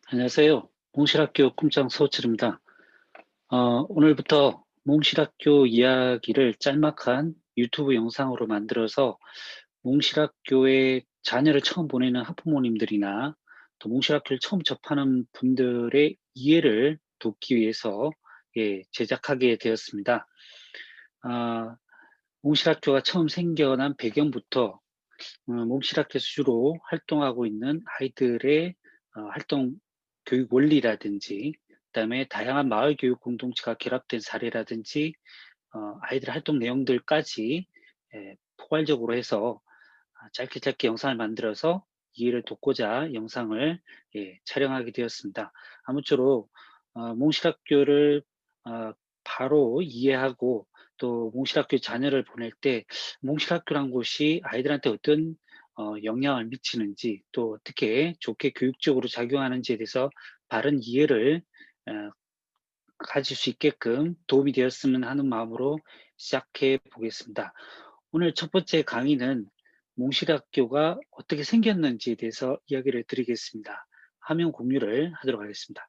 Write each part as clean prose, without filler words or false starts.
안녕하세요. 몽실학교 꿈장 서우철입니다. 오늘부터 몽실학교 이야기를 짤막한 유튜브 영상으로 만들어서 몽실학교에 자녀를 처음 보내는 학부모님들이나 또 몽실학교를 처음 접하는 분들의 이해를 돕기 위해서 제작하게 되었습니다. 아, 몽실학교가 처음 생겨난 배경부터 몽실학교에서 주로 활동하고 있는 아이들의 활동 교육 원리라든지, 그다음에 다양한 마을 교육 공동체가 결합된 사례라든지, 아이들의 활동 내용들까지 포괄적으로 해서 짧게 짧게 영상을 만들어서 이해를 돕고자 영상을 촬영하게 되었습니다. 아무쪼록 몽실학교를 어, 바로 이해하고, 또 몽실학교 자녀를 보낼 때 몽실학교란 곳이 아이들한테 어떤 영향을 미치는지, 또 어떻게 좋게 교육적으로 작용하는지에 대해서 바른 이해를 어, 가질 수 있게끔 도움이 되었으면 하는 마음으로 시작해 보겠습니다. 오늘 첫 번째 강의는 몽실학교가 어떻게 생겼는지에 대해서 이야기를 드리겠습니다. 화면 공유를 하도록 하겠습니다.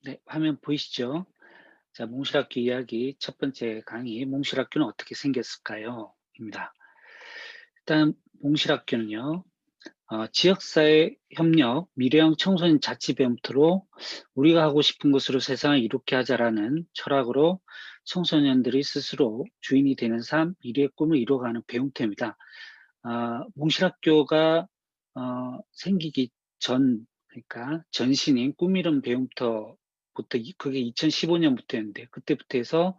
네, 화면 보이시죠? 자, 몽실학교 이야기 첫 번째 강의, 몽실학교는 어떻게 생겼을까요? 입니다. 일단 몽실학교는요, 지역사회 협력, 미래형 청소년 자치 배움터로 우리가 하고 싶은 것으로 세상을 이롭게 하자라는 철학으로 청소년들이 스스로 주인이 되는 삶, 미래의 꿈을 이루어가는 배움터입니다. 몽실학교가 생기기 전, 그러니까 전신인 꿈이름 배움터부터 그게 2015년부터였는데, 그때부터 해서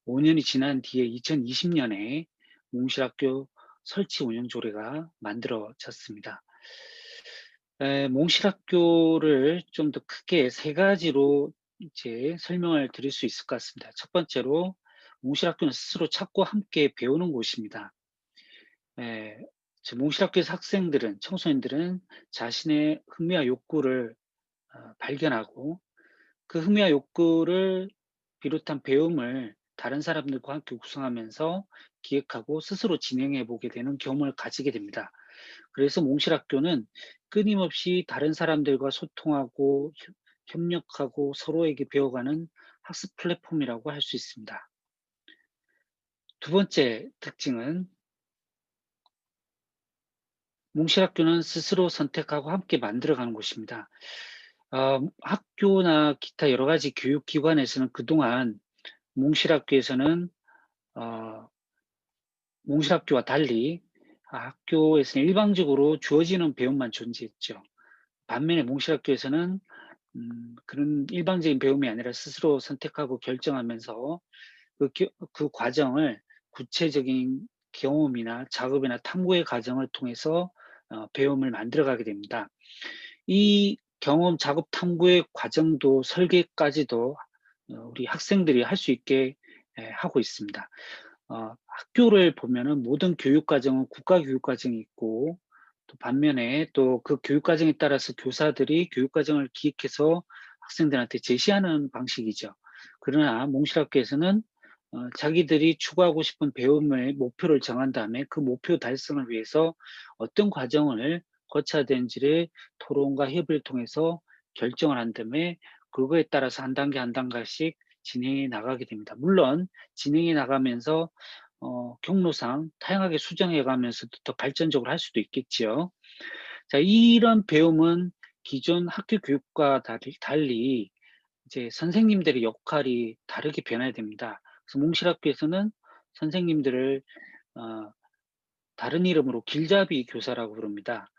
5년이 지난 뒤에 2020년에 몽실학교 설치 운영 조례가 만들어졌습니다. 몽실학교를 좀 더 크게 세 가지로 이제 설명을 드릴 수 있을 것 같습니다. 첫 번째로, 몽실학교는 스스로 찾고 함께 배우는 곳입니다. 예, 몽실학교에서 학생들은, 청소년들은 자신의 흥미와 욕구를 발견하고, 그 흥미와 욕구를 비롯한 배움을 다른 사람들과 함께 구성하면서 기획하고 스스로 진행해 보게 되는 경험을 가지게 됩니다. 그래서 몽실학교는 끊임없이 다른 사람들과 소통하고 협력하고 서로에게 배워가는 학습 플랫폼이라고 할 수 있습니다. 두 번째 특징은, 몽실학교는 스스로 선택하고 함께 만들어가는 곳입니다. 학교나 기타 여러 가지 교육기관에서는 그동안 몽실학교에서는 어, 몽실학교와 달리 학교에서는 일방적으로 주어지는 배움만 존재했죠. 반면에 몽실학교에서는 그런 일방적인 배움이 아니라 스스로 선택하고 결정하면서 그 과정을 구체적인 경험이나 작업이나 탐구의 과정을 통해서 배움을 만들어가게 됩니다. 이 경험, 작업, 탐구의 과정도 설계까지도 우리 학생들이 할 수 있게 하고 있습니다. 학교를 보면은 모든 교육 과정은 국가 교육 과정이 있고, 또 반면에 또 그 교육 과정에 따라서 교사들이 교육 과정을 기획해서 학생들한테 제시하는 방식이죠. 그러나 몽실학교에서는 자기들이 추구하고 싶은 배움의 목표를 정한 다음에 그 목표 달성을 위해서 어떤 과정을 거쳐야 되는지를 토론과 협의를 통해서 결정을 한 다음에 그거에 따라서 한 단계 한 단계씩 진행해 나가게 됩니다. 물론 진행해 나가면서 경로상 다양하게 수정해 가면서도 더 발전적으로 할 수도 있겠지요. 자, 이런 배움은 기존 학교 교육과 달리 이제 선생님들의 역할이 다르게 변해야 됩니다. 그래서 몽실학교에서는 선생님들을 어, 다른 이름으로 길잡이 교사라고 부릅니다.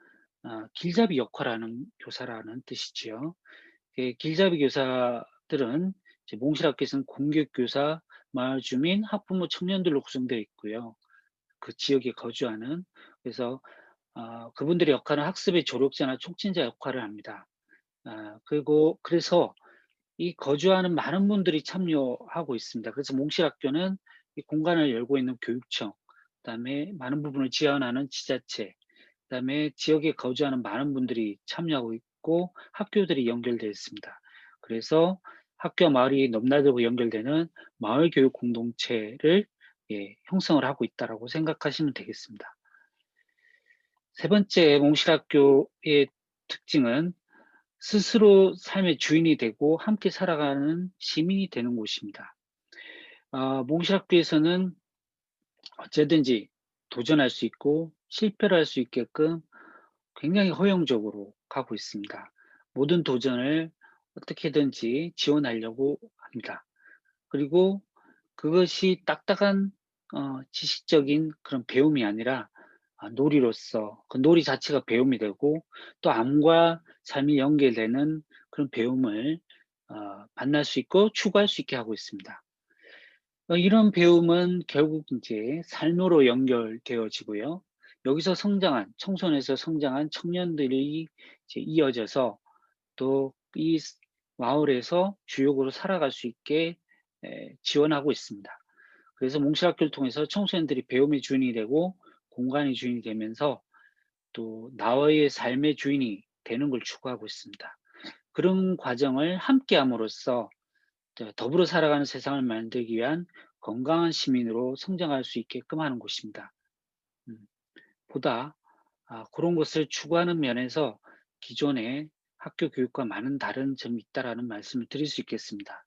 길잡이 역할을 하는 교사라는 뜻이지요. 길잡이 교사들은 이제 몽실학교에서는 공격교사, 마을 주민, 학부모, 청년들로 구성되어 있고요. 그 지역에 거주하는, 그래서 그분들의 역할은 학습의 조력자나 촉진자 역할을 합니다. 그리고 그래서 이 거주하는 많은 분들이 참여하고 있습니다. 그래서 몽실학교는 이 공간을 열고 있는 교육청, 그다음에 많은 부분을 지원하는 지자체, 그다음에 지역에 거주하는 많은 분들이 참여하고 있고 학교들이 연결되어 있습니다. 그래서 학교와 마을이 넘나들고 연결되는 마을 교육 공동체를 형성을 하고 있다라고 생각하시면 되겠습니다. 세 번째 몽실학교의 특징은 스스로 삶의 주인이 되고 함께 살아가는 시민이 되는 곳입니다. 몽실학교에서는 언제든지 도전할 수 있고 실패를 할 수 있게끔 굉장히 허용적으로 가고 있습니다. 모든 도전을 어떻게든지 지원하려고 합니다. 그리고 그것이 딱딱한 지식적인 그런 배움이 아니라 놀이로서 그 놀이 자체가 배움이 되고 또 암과 삶이 연결되는 그런 배움을 만날 수 있고 추구할 수 있게 하고 있습니다. 이런 배움은 결국 이제 삶으로 연결되어지고요. 여기서 성장한 청소년에서 성장한 청년들이 이제 이어져서 또 이 마을에서 주역으로 살아갈 수 있게 지원하고 있습니다. 그래서 몽실학교를 통해서 청소년들이 배움의 주인이 되고 공간의 주인이 되면서 또 나의 삶의 주인이 되는 걸 추구하고 있습니다. 그런 과정을 함께함으로써 더불어 살아가는 세상을 만들기 위한 건강한 시민으로 성장할 수 있게끔 하는 곳입니다. 음, 보다 그런 것을 추구하는 면에서 기존의 학교 교육과 많은 다른 점이 있다라는 말씀을 드릴 수 있겠습니다.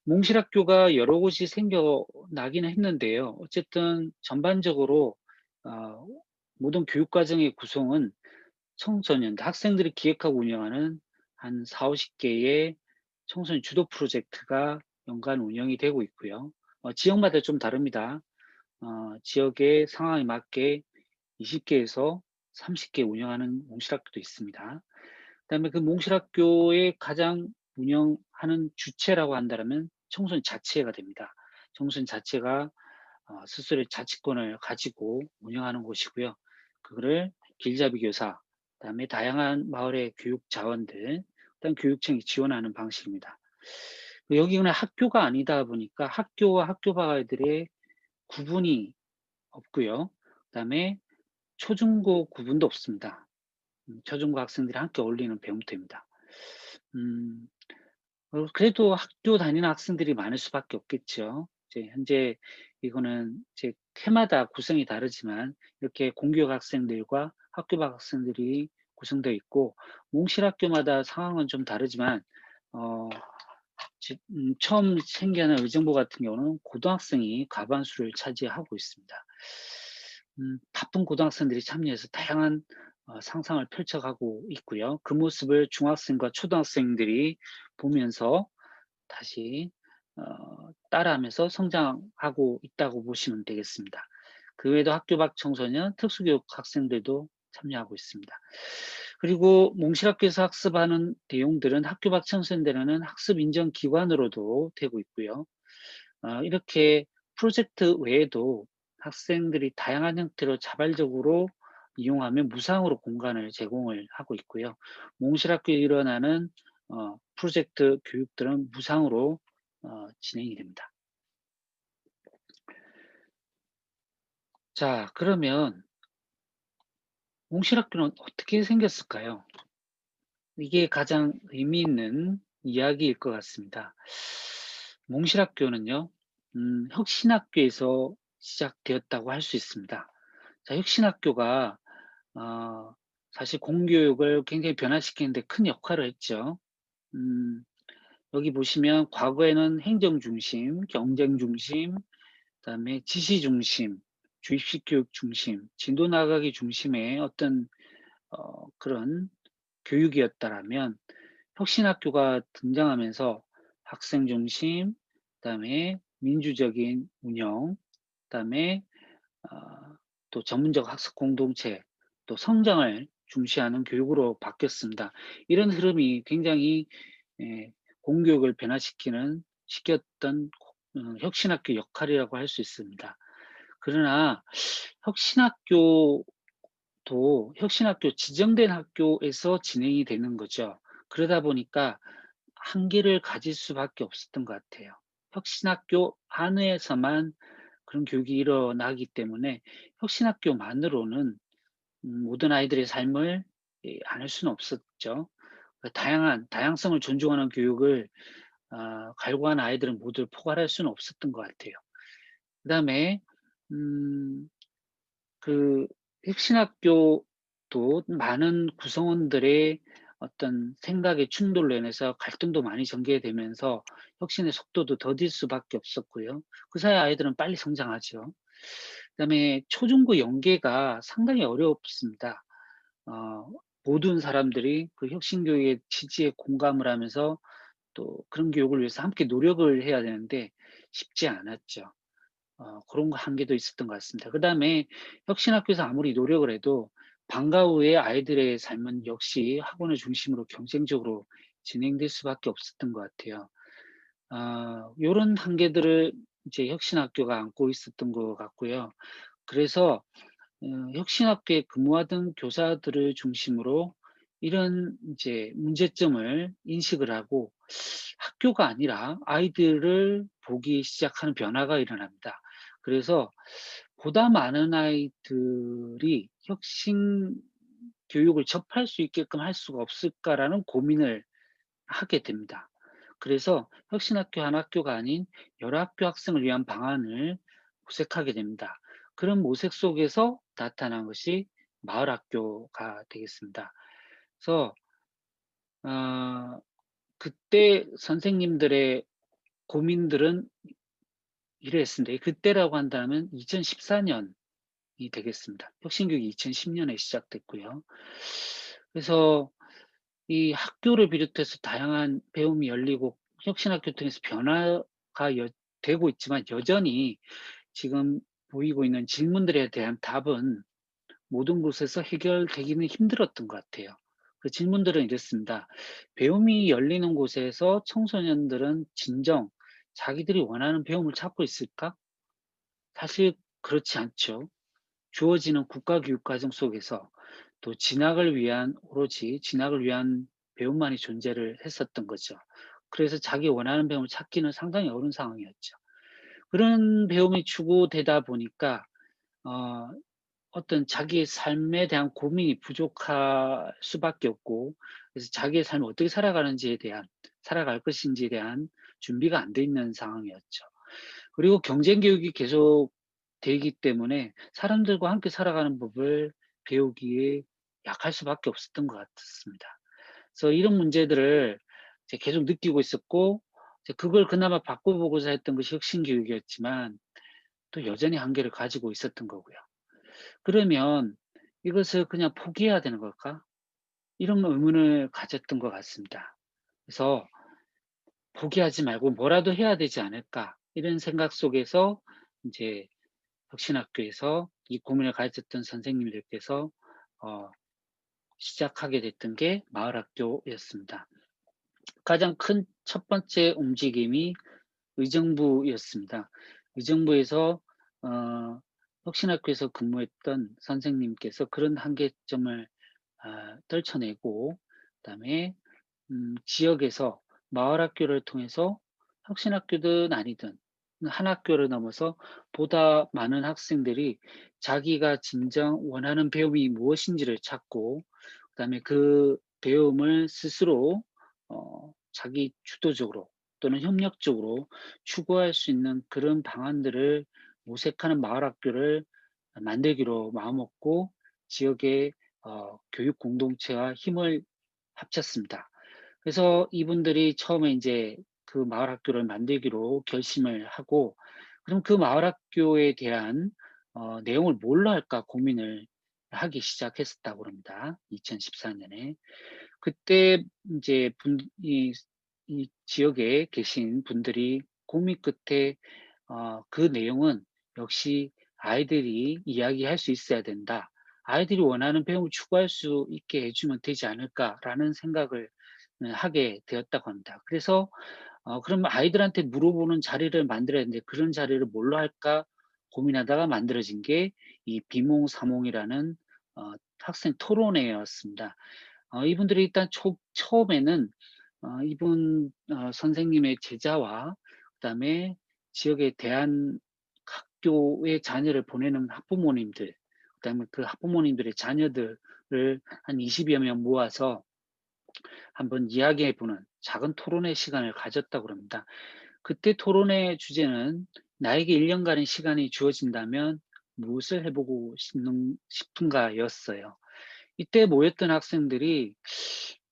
몽실학교가 여러 곳이 생겨나기는 했는데요. 어쨌든 전반적으로 어, 모든 교육과정의 구성은 청소년, 학생들이 기획하고 운영하는 한 40-50개의 청소년 주도 프로젝트가 연간 운영이 되고 있고요. 지역마다 좀 다릅니다. 지역의 상황에 맞게 20개에서 30개 운영하는 몽실학교도 있습니다. 그다음에 그 몽실학교의 가장 운영하는 주체라고 한다면 청소년 자치회가 됩니다. 청소년 자체가 스스로의 자치권을 가지고 운영하는 곳이고요. 그거를 길잡이 교사, 그다음에 다양한 마을의 교육 자원들, 그다음 교육청이 지원하는 방식입니다. 여기는 학교가 아니다 보니까 학교와 학교바들의 구분이 없고요. 그다음에 초중고 구분도 없습니다. 초중고 학생들이 함께 어울리는 배움터입니다. 음, 그래도 학교 다니는 학생들이 많을 수밖에 없겠죠. 이제 현재 이거는 이제 해마다 구성이 다르지만 이렇게 공교육 학생들과 학교 밖 학생들이 구성되어 있고 몽실학교마다 상황은 좀 다르지만 어, 처음 생겨난 의정부 같은 경우는 고등학생이 과반수를 차지하고 있습니다. 바쁜 고등학생들이 참여해서 다양한 상상을 펼쳐가고 있고요. 그 모습을 중학생과 초등학생들이 보면서 다시 따라하면서 성장하고 있다고 보시면 되겠습니다. 그 외에도 학교 밖 청소년, 특수교육 학생들도 참여하고 있습니다. 그리고 몽실학교에서 학습하는 내용들은 학교 밖 청소년들에는 학습 인정 기관으로도 되고 있고요. 이렇게 프로젝트 외에도 학생들이 다양한 형태로 자발적으로 이용하며 무상으로 공간을 제공을 하고 있고요. 몽실학교에 일어나는 프로젝트 교육들은 무상으로 진행이 됩니다. 자, 그러면 몽실학교는 어떻게 생겼을까요? 이게 가장 의미 있는 이야기일 것 같습니다. 몽실학교는요, 혁신학교에서 시작되었다고 할 수 있습니다. 자, 혁신학교가 사실 공교육을 굉장히 변화시키는 데 큰 역할을 했죠. 음, 여기 보시면 과거에는 행정 중심, 경쟁 중심, 그다음에 지시 중심, 주입식 교육 중심, 진도 나가기 중심의 어떤 그런 교육이었다라면 혁신학교가 등장하면서 학생 중심, 그다음에 민주적인 운영, 그다음에 또 전문적 학습 공동체, 또 성장을 중시하는 교육으로 바뀌었습니다. 이런 흐름이 굉장히 공교육을 변화시키는 시켰던 혁신학교 역할이라고 할 수 있습니다. 그러나 혁신학교도 혁신학교 지정된 학교에서 진행이 되는 거죠. 그러다 보니까 한계를 가질 수밖에 없었던 것 같아요. 혁신학교 안에서만 그런 교육이 일어나기 때문에 혁신학교만으로는 모든 아이들의 삶을 안을 수는 없었죠. 그 다양성을 존중하는 교육을 갈구하는 아이들은 모두 포괄할 수는 없었던 것 같아요. 그다음에 음 그 혁신학교도 많은 구성원들의 어떤 생각의 충돌로 인해서 갈등도 많이 전개되면서 혁신의 속도도 더딜 수밖에 없었고요. 그 사이 아이들은 빨리 성장하죠. 그다음에 초중고 연계가 상당히 어렵습니다. 어 모든 사람들이 그 혁신 교육의 취지에 공감을 하면서 또 그런 교육을 위해서 함께 노력을 해야 되는데 쉽지 않았죠. 그런 거 한계도 있었던 것 같습니다. 그다음에 혁신학교에서 아무리 노력을 해도 방과 후에 아이들의 삶은 역시 학원을 중심으로 경쟁적으로 진행될 수밖에 없었던 것 같아요. 요런 한계들을 이제 혁신학교가 안고 있었던 것 같고요. 그래서 혁신학교에 근무하던 교사들을 중심으로 이런 이제 문제점을 인식을 하고 학교가 아니라 아이들을 보기 시작하는 변화가 일어납니다. 그래서 '보다 많은 아이들이 혁신 교육을 접할 수 있게끔 할 수가 없을까.'라는 고민을 하게 됩니다. 그래서 혁신학교 한 학교가 아닌 여러 학교 학생을 위한 방안을 모색하게 됩니다. 그런 모색 속에서 나타난 것이 마을학교가 되겠습니다. 그래서 어 그때 선생님들의 고민들은 이랬습니다. 그때라고 한다면 2014 년이 되겠습니다. 혁신교육이 2010 년에 시작됐고요. 그래서 이 학교를 비롯해서 다양한 배움이 열리고 혁신학교 통해서 변화가 되고 있지만 여전히 지금 보이고 있는 질문들에 대한 답은 모든 곳에서 해결되기는 힘들었던 것 같아요. 그 질문들은 이렇습니다. 배움이 열리는 곳에서 청소년들은 진정 자기들이 원하는 배움을 찾고 있을까? 사실 그렇지 않죠. 주어지는 국가교육과정 속에서 또 오로지 진학을 위한 배움만이 존재를 했었던 거죠. 그래서 자기 원하는 배움을 찾기는 상당히 어려운 상황이었죠. 그런 배움이 추구되다 보니까 어 어떤 자기의 삶에 대한 고민이 부족할 수밖에 없고, 그래서 자기의 삶을 어떻게 살아갈 것인지에 대한 준비가 안 돼 있는 상황이었죠. 그리고 경쟁 교육이 계속 되기 때문에 사람들과 함께 살아가는 법을 배우기에 약할 수밖에 없었던 것 같습니다. 그래서 이런 문제들을 이제 계속 느끼고 있었고, 이제 그걸 그나마 바꿔보고자 했던 것이 혁신 교육이었지만 또 여전히 한계를 가지고 있었던 거고요. 그러면 '이것을 그냥 포기해야 되는 걸까?' 이런 의문을 가졌던 것 같습니다. 그래서 '포기하지 말고 뭐라도 해야 되지 않을까?' 이런 생각 속에서 인제 혁신학교에서 이 고민을 가졌던 선생님들께서 어 시작하게 됐던 게 마을학교였습니다. 가장 큰 첫 번째 움직임이 의정부였습니다. 의정부에서 어 혁신학교에서 근무했던 선생님께서 그런 한계점을 떨쳐내고, 그다음에 지역에서 마을 학교를 통해서 혁신학교든 아니든 한 학교를 넘어서 보다 많은 학생들이 자기가 진정 원하는 배움이 무엇인지를 찾고, 그다음에 그 배움을 스스로 자기 주도적으로 또는 협력적으로 추구할 수 있는 그런 방안들을 모색하는 마을 학교를 만들기로 마음먹고 지역의 교육 공동체와 힘을 합쳤습니다. 그래서 이분들이 처음에 인제 그 마을 학교를 만들기로 결심을 하고, 그럼 그 마을 학교에 대한 내용을 뭘로 할까 고민을 하기 시작했었다고 그럽니다. 2014 년에. 그때 인제 이 지역에 계신 분들이 고민 끝에 그 내용은 역시 '아이들이 이야기할 수 있어야 된다. 아이들이 원하는 배움을 추구할 수 있게 해 주면 되지 않을까.'라는 생각을 하게 되었다고 합니다. 그래서 그러면 아이들한테 물어보는 자리를 만들어야 되는데 '그런 자리를 뭘로 할까?' 고민하다가 만들어진 게 이 비몽사몽이라는 학생 토론회였습니다. 이분들이 일단 처음에는 이분 선생님의 제자와 그다음에 지역의 대한 학교에 자녀를 보내는 학부모님들, 그다음에 그 학부모님들의 자녀들을 한 20여 명 모아서 한번 이야기해 보는 작은 토론의 시간을 가졌다고 합니다. 그때 토론의 주제는 "나에게 1 년간의 시간이 주어진다면 무엇을 해 보고 싶은가?"였어요. 이때 모였던 학생들이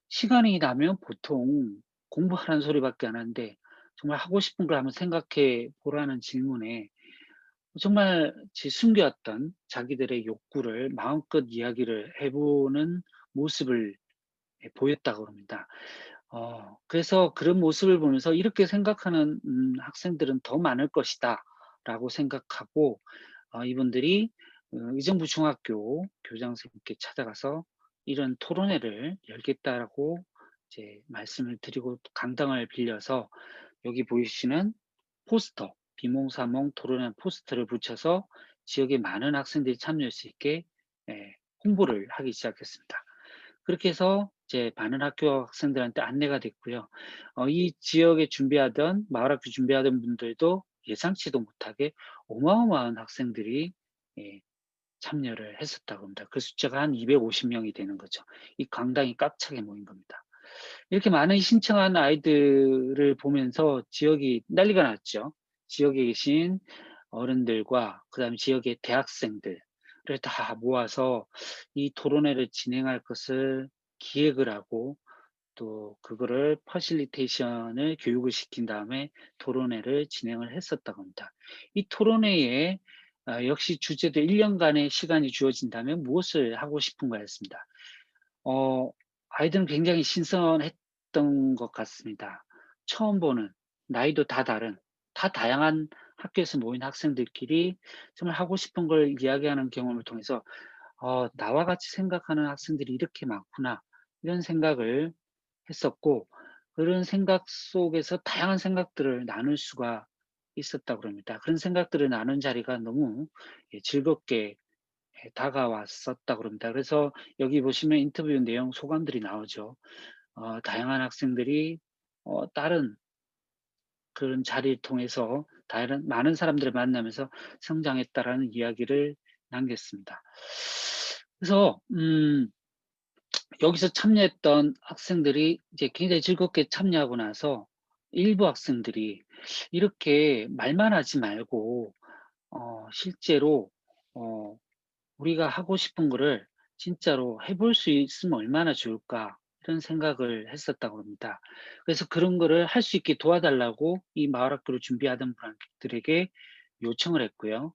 시간이 나면 보통 공부하라는 소리밖에 안 하는데 정말 하고 싶은 걸 한번 생각해 보라는 질문에 정말 숨겨왔던 자기들의 욕구를 마음껏 이야기를 해 보는 모습을 보였다고 합니다. 그래서 그런 모습을 보면서 '이렇게 생각하는 학생들은 더 많을 것이다.'라고 생각하고 이분들이 의정부 중학교 교장 선생님께 찾아가서 "이런 토론회를 열겠다."라고 이제 말씀을 드리고 강당을 빌려서 여기 보이시는 포스터, 비몽사몽 토론회 포스터를 붙여서 지역의 많은 학생들이 참여할 수 있게 홍보를 하기 시작했습니다. 그렇게 해서 이제 많은 학교 학생들한테 안내가 됐고요. 이 지역에 준비하던 마을학교 준비하던 분들도 예상치도 못하게 어마어마한 학생들이 예 참여를 했었다고 합니다. 그 숫자가 한 250 명이 되는 거죠. 이 강당이 꽉 차게 모인 겁니다. 이렇게 많은 신청한 아이들을 보면서 지역이 난리가 났죠. 지역에 계신 어른들과 그다음에 지역의 대학생들을 다 모아서 이 토론회를 진행할 것을 기획을 하고 또 그거를 퍼실리테이션을 교육을 시킨 다음에 토론회를 진행을 했었다고 합니다. 이 토론회에 역시 주제도 1 년간의 시간이 주어진다면 무엇을 하고 싶은가였습니다. 어 아이들은 굉장히 신선했던 것 같습니다. 처음 보는 나이도 다 다른 다 다양한 학교에서 모인 학생들끼리 정말 하고 싶은 걸 이야기하는 경험을 통해서 '나와 같이 생각하는 학생들이 이렇게 많구나.' 이런 생각을 했었고 그런 생각 속에서 다양한 생각들을 나눌 수가 있었다고 그럽니다. 그런 생각들을 나눈 자리가 너무 즐겁게 다가왔었다고 그럽니다. 그래서 여기 보시면 인터뷰 내용 소감들이 나오죠. 다양한 학생들이 다른 그런 자리를 통해서 다른 많은 사람들을 만나면서 성장했다라는 이야기를 남겼습니다. 그래서 여기서 참여했던 학생들이 이제 굉장히 즐겁게 참여하고 나서 일부 학생들이 "이렇게 말만 하지 말고 실제로 어 우리가 하고 싶은 거를 진짜로 해볼 수 있으면 얼마나 좋을까." 이런 생각을 했었다고 합니다. 그래서 그런 거를 할 수 있게 도와달라고 이 마을 학교를 준비하던 분들에게 요청을 했고요.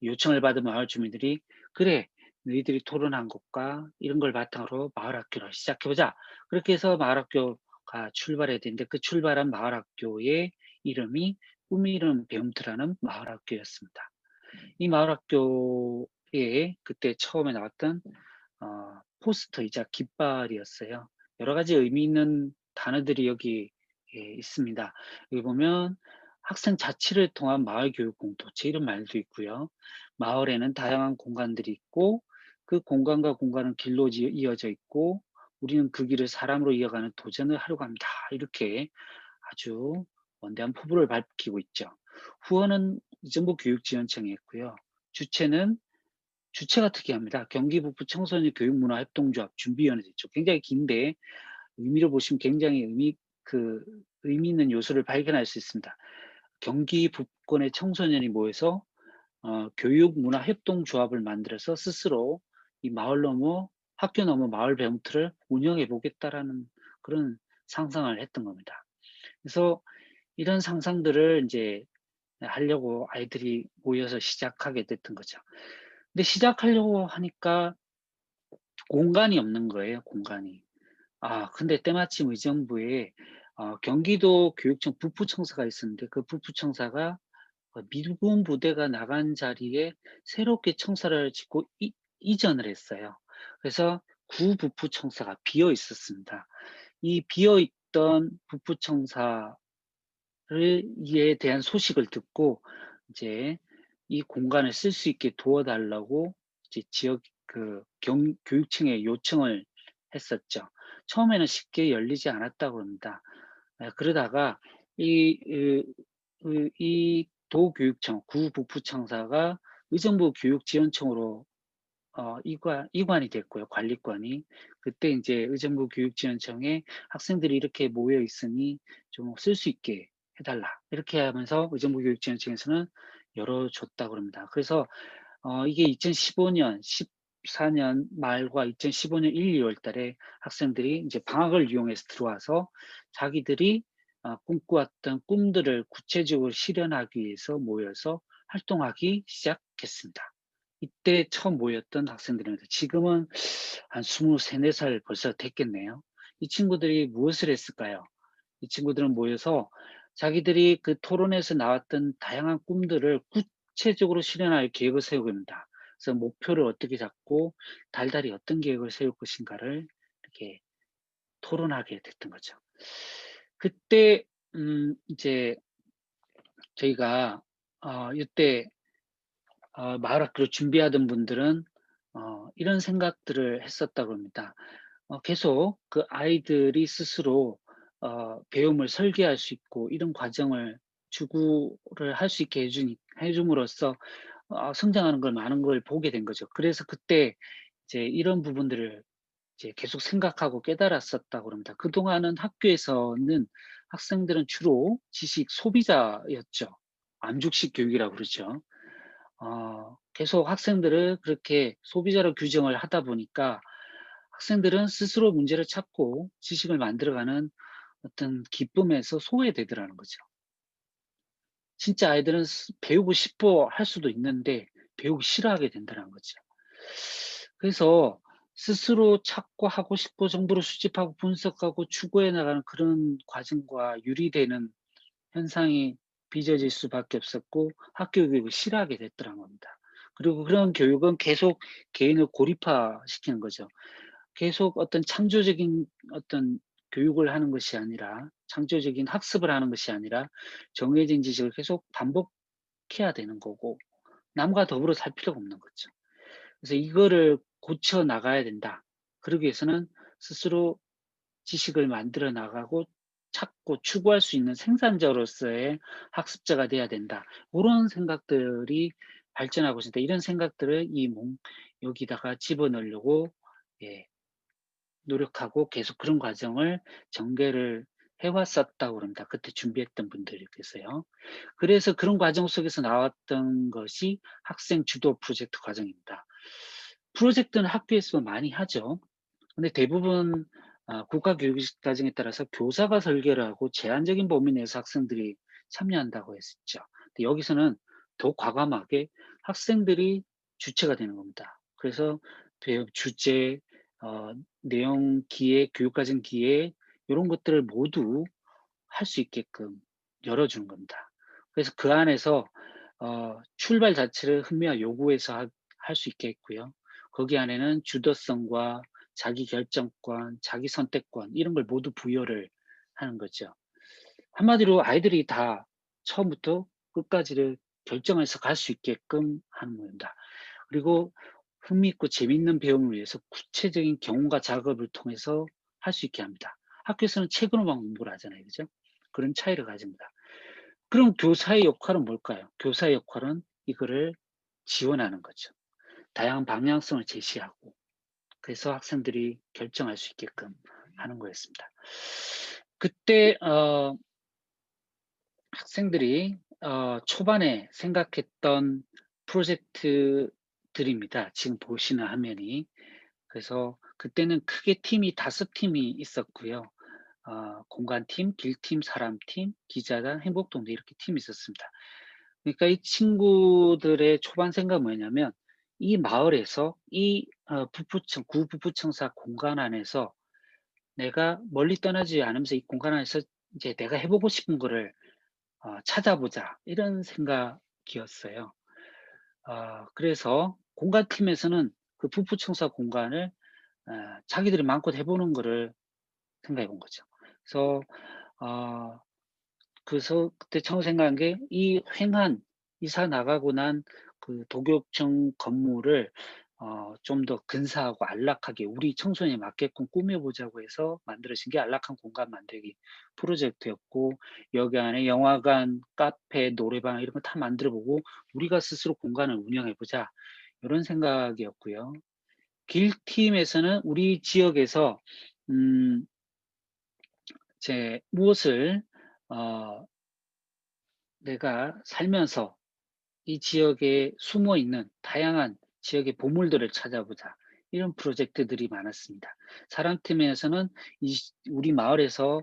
요청을 받은 마을 주민들이 "그래. 너희들이 토론한 것과 이런 걸 바탕으로 마을 학교를 시작해 보자." 그렇게 해서 마을 학교가 출발해야 되는데 그 출발한 마을 학교의 이름이 꿈 이루는 배움터라는 마을 학교였습니다. 이 마을 학교에 그때 처음에 나왔던 포스터이자 깃발이었어요. 여러 가지 의미 있는 단어들이 여기 있습니다. 여기 보면 학생 자치를 통한 마을 교육 공동체 이런 말도 있고요. 마을에는 다양한 공간들이 있고 그 공간과 공간은 길로 이어져 있고 우리는 그 길을 사람으로 이어가는 도전을 하려고 합니다. 이렇게 아주 원대한 포부를 밝히고 있죠. 후원은 정부 교육지원청이 했고요. 주체는 주체가 특이합니다. 경기북부 청소년 교육문화협동조합 준비위원회도 있죠. 굉장히 긴데 의미를 보시면 굉장히 의미 있는 요소를 발견할 수 있습니다. 경기 북권의 청소년이 모여서 교육문화협동조합을 만들어서 스스로 이 마을 넘어 학교 넘어 마을 배움터를 운영해 보겠다라는 그런 상상을 했던 겁니다. 그래서 이런 상상들을 인제 하려고 아이들이 모여서 시작하게 됐던 거죠. 근데 시작하려고 하니까 공간이 없는 거예요, 공간이. 근데 때마침 의정부에 경기도 교육청 북부청사가 있었는데 그 북부청사가 미군 부대가 나간 자리에 새롭게 청사를 짓고 이전을 했어요. 그래서 구북부청사가 비어 있었습니다. 이 비어 있던 북부청사를 이에 대한 소식을 듣고 이제 이 공간을 쓸 수 있게 도와 달라고 이제 지역 교육청에 요청을 했었죠. 처음에는 쉽게 열리지 않았다고 합니다. 그러다가 이 이 도교육청 구북부청사가 의정부 교육지원청으로 이관이 됐고요, 관리권이. 그때 이제 의정부 교육지원청에 "학생들이 이렇게 모여 있으니 좀 쓸 수 있게 해 달라." 이렇게 하면서 의정부 교육지원청에서는 열어줬다고 그럽니다. 그래서 이게 2015년 14년 말과 2015년 1-2월 달에 학생들이 이제 방학을 이용해서 들어와서 자기들이 꿈꿔왔던 꿈들을 구체적으로 실현하기 위해서 모여서 활동하기 시작했습니다. 이때 처음 모였던 학생들입니다. 지금은 한 23-24살 벌써 됐겠네요. 이 친구들이 무엇을 했을까요? 이 친구들은 모여서 자기들이 그 토론에서 나왔던 다양한 꿈들을 구체적으로 실현할 계획을 세우입니다. 그래서 목표를 어떻게 잡고 달달이 어떤 계획을 세울 것인가를 이렇게 토론하게 됐던 거죠. 그때 이제 저희가 이때 마을 학교를 준비하던 분들은 이런 생각들을 했었다고 합니다. 계속 그 아이들이 스스로 배움을 설계할 수 있고 이런 과정을 주구를 할 수 있게 해 줌으로써 성장하는 걸 많은 걸 보게 된 거죠. 그래서 그때 이제 이런 부분들을 이제 계속 생각하고 깨달았었다고 합니다. 그동안은 학교에서는 학생들은 주로 지식 소비자였죠. 암죽식 교육이라고 그러죠. 계속 학생들을 그렇게 소비자로 규정을 하다 보니까 학생들은 스스로 문제를 찾고 지식을 만들어가는 어떤 기쁨에서 소외되더라는 거죠. 진짜 아이들은 배우고 싶어 할 수도 있는데 배우기 싫어하게 된다는 거죠. 그래서 스스로 찾고 하고 싶고 정보를 수집하고 분석하고 추구해 나가는 그런 과정과 유리되는 현상이 빚어질 수밖에 없었고 학교 교육을 싫어하게 됐더란 겁니다. 그리고 그런 교육은 계속 개인을 고립화시키는 거죠. 계속 어떤 창조적인 어떤 교육을 하는 것이 아니라 창조적인 학습을 하는 것이 아니라 정해진 지식을 계속 반복해야 되는 거고 남과 더불어 살 필요가 없는 거죠. 그래서 '이거를 고쳐 나가야 된다.' 그러기 위해서는 스스로 지식을 만들어 나가고 찾고 추구할 수 있는 생산자로서의 학습자가 돼야 된다. 그런 생각들이 발전하고 있습니다. 이런 생각들을 여기다가 집어넣으려고 예 노력하고 계속 그런 과정을 전개를 해 왔었다고 그럽니다. 그때 준비했던 분들께서요. 그래서 그런 과정 속에서 나왔던 것이 학생 주도 프로젝트 과정입니다. 프로젝트는 학교에서 많이 하죠. 근데 대부분 국가교육식 과정에 따라서 교사가 설계를 하고 제한적인 범위 내에서 학생들이 참여한다고 했었죠. 근데 여기서는 더 과감하게 학생들이 주체가 되는 겁니다. 그래서 배움 주제, 내용 기획, 교육과정 기획 요런 것들을 모두 할 수 있게끔 열어주는 겁니다. 그래서 그 안에서 출발 자체를 흥미와 요구해서 할 수 있게 했고요. 거기 안에는 주도성과 자기 결정권, 자기 선택권 이런 걸 모두 부여를 하는 거죠. 한마디로 아이들이 다 처음부터 끝까지를 결정해서 갈 수 있게끔 하는 겁니다. 그리고 흥미있고 재미있는 배움을 위해서 구체적인 경험과 작업을 통해서 할 수 있게 합니다. 학교에서는 책으로만 공부를 하잖아요. 그죠? 그런 차이를 가집니다. 그럼 교사의 역할은 뭘까요? 교사의 역할은 이거를 지원하는 거죠. 다양한 방향성을 제시하고 그래서 학생들이 결정할 수 있게끔 하는 거였습니다. 그때 학생들이 초반에 생각했던 프로젝트들입니다. 지금 보시는 화면이. 그래서 그때는 크게 팀이 5 팀이 있었고요. 공간팀, 길팀, 사람팀, 기자단, 행복동대 이렇게 팀이 있었습니다. 그러니까 이 친구들의 초반 생각은 뭐냐면 이 마을에서 이 구부부청사 공간 안에서 내가 멀리 떠나지 않으면서 이 공간 안에서 이제 '내가 해 보고 싶은 거를 찾아보자.' 이런 생각이었어요. 그래서 공간팀에서는 그 부부청사 공간을 자기들이 마음껏 해 보는 거를 생각해 본 거죠. 그래서 어 그때 처음 생각한 게 이 횡한 이사 나가고 난 그 도교청 건물을 좀 더 근사하고 안락하게 우리 청소년에 맞게끔 꾸며 보자고 해서 만들어진 게 안락한 공간 만들기 프로젝트였고 여기 안에 영화관, 카페, 노래방 이런 거 다 만들어 보고 '우리가 스스로 공간을 운영해 보자.' 요런 생각이었고요. 길 팀에서는 우리 지역에서 음 제 무엇을 어 내가 살면서 이 지역에 숨어 있는 다양한 지역의 보물들을 찾아보자. 이런 프로젝트들이 많았습니다. 사람팀에서는 우리 마을에서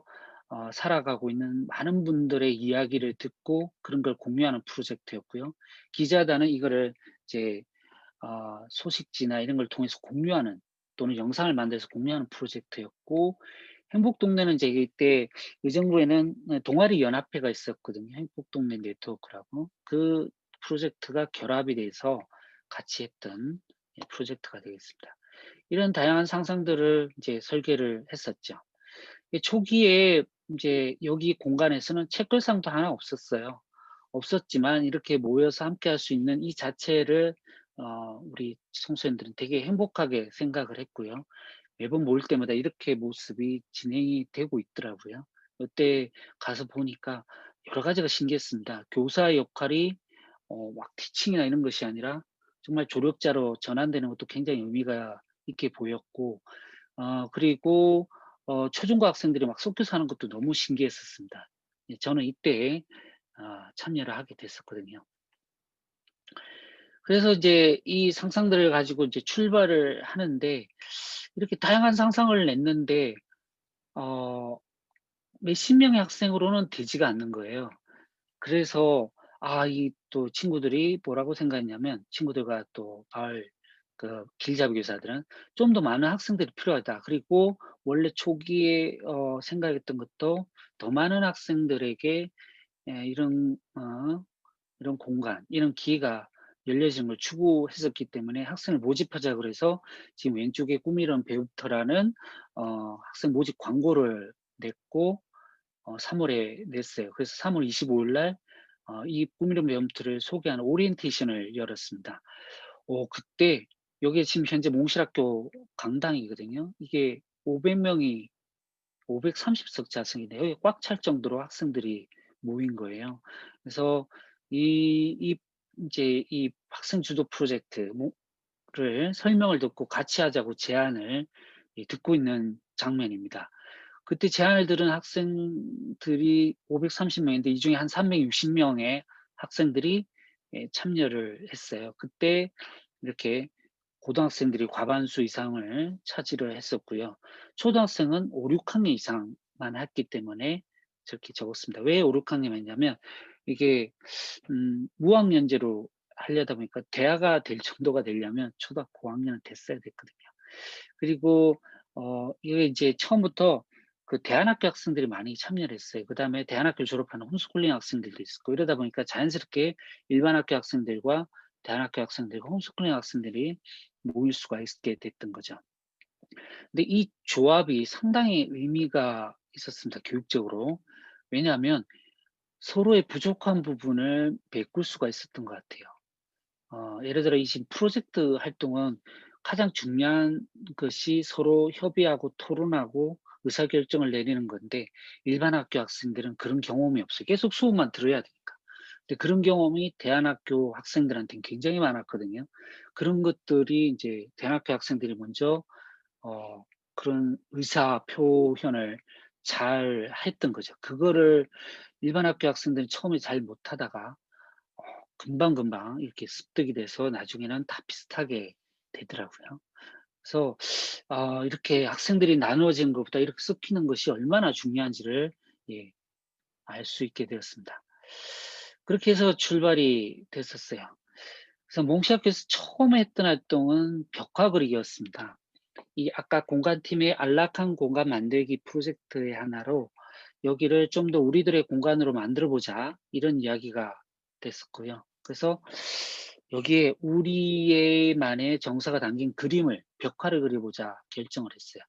살아가고 있는 많은 분들의 이야기를 듣고 그런 걸 공유하는 프로젝트였고요. 기자단은 이거를 이제 소식지나 이런 걸 통해서 공유하는 또는 영상을 만들어서 공유하는 프로젝트였고, 행복동네는 이제 이때 의정부에는 동아리 연합회가 있었거든요. 행복동네 네트워크라고. 그 프로젝트가 결합이 돼서 같이 했던 프로젝트가 되겠습니다. 이런 다양한 상상들을 이제 설계를 했었죠. 초기에 이제 여기 공간에서는 책걸상도 하나 없었어요. 없었지만 이렇게 모여서 함께 할 수 있는 이 자체를 우리 청소년들은 되게 행복하게 생각을 했고요. 매번 모일 때마다 이렇게 모습이 진행이 되고 있더라고요. 그때 가서 보니까 여러 가지가 신기했습니다. 교사의 역할이 막 티칭이나 이런 것이 아니라 정말 조력자로 전환되는 것도 굉장히 의미가 있게 보였고, 그리고 초중고 학생들이 막 섞여서 하는 것도 너무 신기했었습니다. 예, 저는 이때 참여를 하게 됐었거든요. 그래서 이제 이 상상들을 가지고 이제 출발을 하는데, 이렇게 다양한 상상을 냈는데 어 몇십 명의 학생으로는 되지가 않는 거예요. 그래서 이 또 친구들이 뭐라고 생각했냐면, 친구들과 또 마을 그 길잡이 교사들은 '좀 더 많은 학생들이 필요하다.' 그리고 원래 초기에 생각했던 것도 더 많은 학생들에게 이런 공간, 이런 기회가 열려지는 걸 추구했었기 때문에 학생을 모집하자 그래서 지금 왼쪽에 꿈이론 배움터라는 학생 모집 광고를 냈고 3 월에 냈어요. 그래서 3월 25일 날 이 꿈이론 배움터를 소개하는 오리엔테이션을 열었습니다. 그때 여기에 지금 현재 몽실학교 강당이거든요. 이게 500 명이 530석 좌석인데 여기 꽉 찰 정도로 학생들이 모인 거예요. 그래서 이 인제 이 학생 주도 프로젝트 를 설명을 듣고 같이 하자고 제안을 듣고 있는 장면입니다. 그때 제안을 들은 학생들이 530 명인데 이 중에 한 360 명의 학생들이 참여를 했어요. 그때 이렇게 고등학생들이 과반수 이상을 차지를 했었고요. 초등학생은 5-6 학년 이상만 했기 때문에 저렇게 적었습니다. 왜 5-6 학년 했냐면, 이게 무학년제로 하려다 보니까 대아가 될 정도가 되려면 초등학교 고학년은 됐어야 됐거든요. 그리고 이게 이제 처음부터 그 대안학교 학생들이 많이 참여를 했어요. 그다음에 대안학교를 졸업하는 홈스쿨링 학생들도 있었고, 이러다 보니까 자연스럽게 일반 학교 학생들과 대안학교 학생들과 홈스쿨링 학생들이 모일 수가 있게 됐던 거죠. 근데 이 조합이 상당히 의미가 있었습니다, 교육적으로. 왜냐하면 서로의 부족한 부분을 메꿀 수가 있었던 것 같아요. 예를 들어 이 지금 프로젝트 활동은 가장 중요한 것이 서로 협의하고 토론하고 의사결정을 내리는 건데, 일반 학교 학생들은 그런 경험이 없어요. 계속 수업만 들어야 되니까. 근데 그런 경험이 대안학교 학생들한테는 굉장히 많았거든요. 그런 것들이 이제 대안학교 학생들이 먼저 그런 의사 표현을 잘 했던 거죠. 그거를 일반 학교 학생들은 처음에 잘 못하다가 금방금방 이렇게 습득이 돼서 나중에는 다 비슷하게 되더라고요. 그래서 이렇게 학생들이 나누어진 것보다 이렇게 섞이는 것이 얼마나 중요한지를 예 알 수 있게 되었습니다. 그렇게 해서 출발이 됐었어요. 그래서 몽시학교에서 처음 했던 활동은 벽화 그리기였습니다. 이 아까 공간팀의 안락한 공간 만들기 프로젝트의 하나로 여기를 좀 더 우리들의 공간으로 만들어 보자, 이런 이야기가 됐었고요. 그래서 여기에 우리의만의 정서가 담긴 그림을 벽화를 그려 보자 결정을 했어요.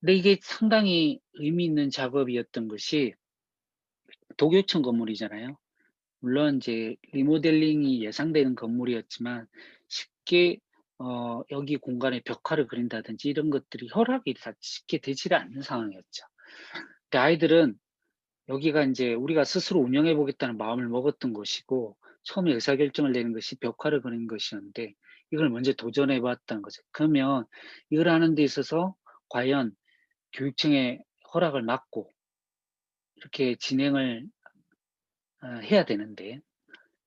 근데 이게 상당히 의미 있는 작업이었던 것이, 도교청 건물이잖아요. 물론 이제 리모델링이 예상되는 건물이었지만 쉽게 여기 공간에 벽화를 그린다든지 이런 것들이 허락이 다 쉽게 되지가 않는 상황이었죠. 근데 아이들은 여기가 인제 우리가 스스로 운영해 보겠다는 마음을 먹었던 곳이고, 처음에 의사결정을 내린 것이 벽화를 그리는 것이었는데, 이걸 먼저 도전해 봤다는 거죠. 그러면 이걸 하는 데 있어서 과연 교육청의 허락을 받고 이렇게 진행을 해야 되는데,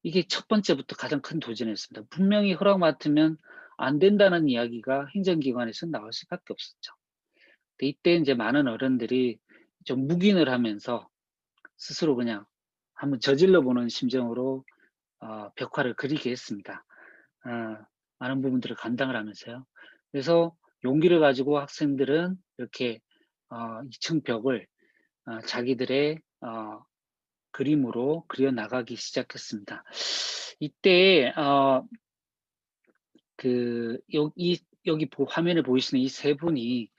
이게 첫 번째부터 가장 큰 도전이었습니다. 분명히 허락 맡으면 안 된다는 이야기가 행정기관에서 나올 수밖에 없었죠. 근데 이때 인제 많은 어른들이 좀 묵인을 하면서 스스로 그냥 한번 저질러 보는 심정으로 벽화를 그리게 했습니다. 많은 부분들을 감당을 하면서요. 그래서 용기를 가지고 학생들은 이렇게 2층 벽을 자기들의 그림으로 그려 나가기 시작했습니다. 이때 여기 화면에 보이시는 이 세 분이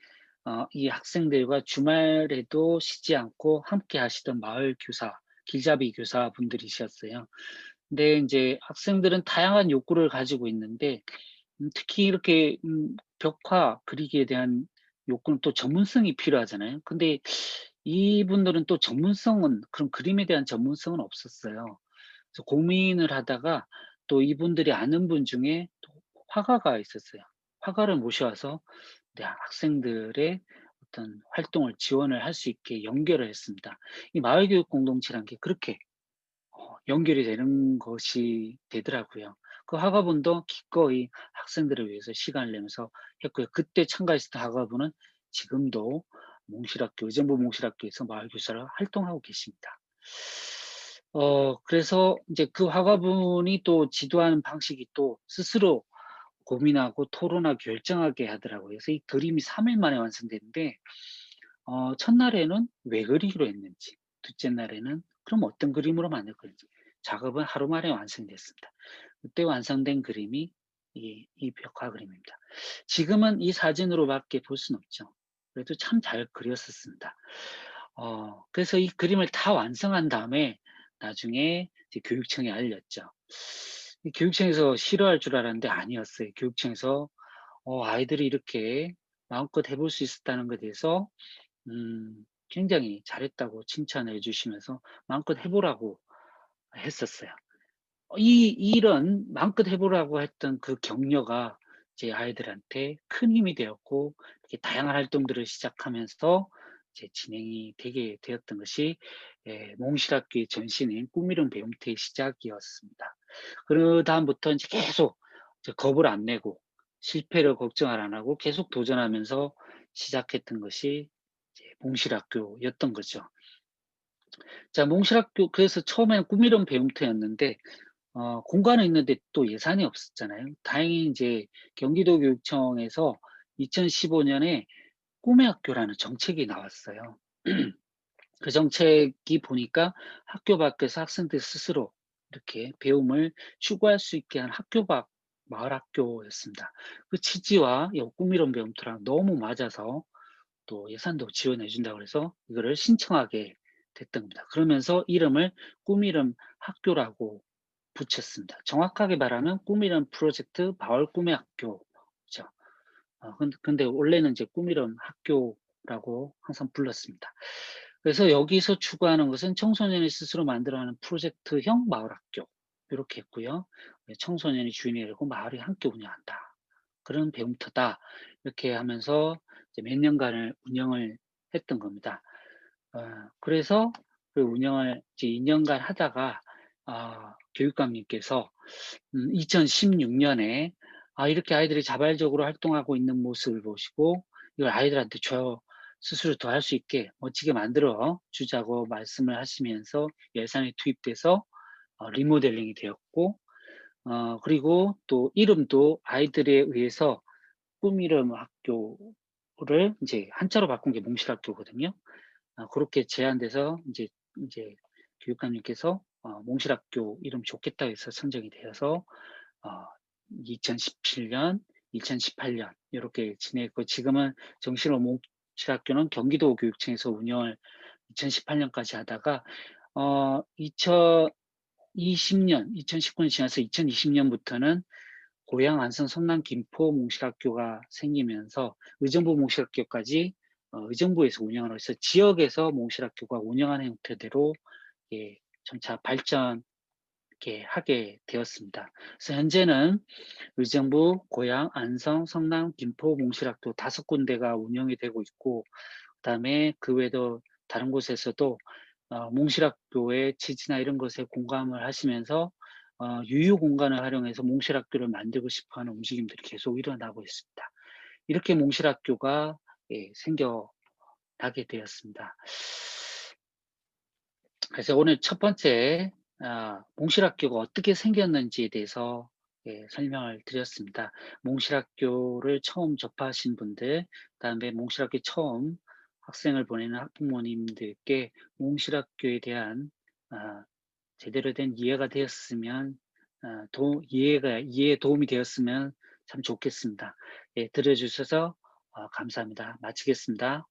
이 학생들과 주말에도 쉬지 않고 함께 하시던 마을 교사, 길잡이 교사분들이셨어요. 근데 인제 학생들은 다양한 욕구를 가지고 있는데, 특히 이렇게 벽화 그리기에 대한 욕구는 또 전문성이 필요하잖아요. 근데 이분들은 또 그런 그림에 대한 전문성은 없었어요. 그래서 고민을 하다가 또 이분들이 아는 분 중에 또 화가가 있었어요. 화가를 모셔와서 학생들의 어떤 활동을 지원을 할 수 있게 연결을 했습니다. 이 마을교육 공동체란 게 그렇게 연결이 되는 것이 되더라고요. 그 학과분도 기꺼이 학생들을 위해서 시간을 내면서 했고요. 그때 참가했었던 학과분은 지금도 의정부 몽실학교에서 마을교사로 활동하고 계십니다. 그래서 이제 그 학과분이 또 지도하는 방식이 또 스스로 고민하고 토론하고 결정하게 하더라고요. 그래서 이 그림이 3일 만에 완성됐는데, 첫날에는 왜 그리기로 했는지, 둘째 날에는 그럼 어떤 그림으로 만들 건지, 작업은 하루 만에 완성됐습니다. 그때 완성된 그림이 이 벽화 그림입니다. 지금은 이 사진으로밖에 볼 수는 없죠. 그래도 참 잘 그렸었습니다. 그래서 이 그림을 다 완성한 다음에 나중에 이제 교육청에 알렸죠. 이 교육청에서 싫어할 줄 알았는데 아니었어요. 교육청에서 아이들이 이렇게 마음껏 해볼 수 있었다는 것에 대해서 굉장히 잘했다고 칭찬해 주시면서 마음껏 해 보라고 했었어요. 이런 마음껏 해 보라고 했던 그 격려가 제 아이들한테 큰 힘이 되었고, 이렇게 다양한 활동들을 시작하면서 이제 진행이 되게 되었던 것이 몽실학교의 전신인 꿈이룬 배움터의 시작이었습니다. 그다음부터 인제 계속 겁을 안 내고 실패를 걱정을 안 하고 계속 도전하면서 시작했던 것이 이제 몽실학교였던 거죠. 자, 몽실학교, 그래서 처음에는 꿈이룬 배움터였는데 공간은 있는데 또 예산이 없었잖아요. 다행히 인제 경기도교육청에서 2015 년에 꿈의 학교라는 정책이 나왔어요. 그 정책이 보니까 학교 밖에서 학생들 스스로 이렇게 배움을 추구할 수 있게 한 학교 밖 마을 학교였습니다. 그 취지와 이 꿈이론 배움터랑 너무 맞아서 또 예산도 지원해 준다고 그래서 이거를 신청하게 됐던 겁니다. 그러면서 이름을 꿈이름 학교라고 붙였습니다. 정확하게 말하면 꿈이름 프로젝트 마을 꿈의 학교죠. 근데 원래는 이제 꿈이름 학교라고 항상 불렀습니다. 그래서 여기서 추구하는 것은 청소년이 스스로 만들어가는 프로젝트형 마을 학교, 요렇게 했고요. 청소년이 주인이 되고 마을이 함께 운영한다, 그런 배움터다, 이렇게 하면서 이제 몇 년간을 운영을 했던 겁니다. 어 그래서 그 운영을 이제 2 년간 하다가 교육감님께서 2016 년에 이렇게 아이들이 자발적으로 활동하고 있는 모습을 보시고 이걸 아이들한테 스스로 더 할 수 있게 멋지게 만들어 주자고 말씀을 하시면서 예산이 투입돼서 리모델링이 되었고, 그리고 또 이름도 아이들에 의해서 꿈이름 학교를 인제 한자로 바꾼 게 몽실학교거든요. 고렇게 제안돼서 인제 교육감님께서 "몽실학교 이름 좋겠다." 해서 선정이 되어서 어 2017 년, 2018년 요렇게 지냈고, 지금은 정식으로 몽실학교는 경기도 교육청에서 운영을 2018 년까지 하다가 2020 년, 2019년 지나서 2020 년부터는 고양, 안성, 성남, 김포 몽실학교가 생기면서 의정부 몽실학교까지 의정부에서 운영을 해서 지역에서 몽실학교가 운영하는 형태대로 점차 발전해 이렇게 하게 되었습니다. 그래서 현재는 의정부, 고양, 안성, 성남, 김포 몽실학교 5군데가 운영이 되고 있고, 그다음에 그 외에도 다른 곳에서도 몽실학교의 취지나 이런 것에 공감을 하시면서 유휴 공간을 활용해서 몽실학교를 만들고 싶어하는 움직임들이 계속 일어나고 있습니다. 이렇게 몽실학교가 생겨나게 되었습니다. 그래서 오늘 첫 번째 몽실학교가 어떻게 생겼는지에 대해서 설명을 드렸습니다. 몽실학교를 처음 접하신 분들, 그다음에 몽실학교에 처음 학생을 보내는 학부모님들께 몽실학교에 대한 제대로 된 이해가 되었으면 이해에 도움이 되었으면 참 좋겠습니다. 들어주셔서 감사합니다. 마치겠습니다.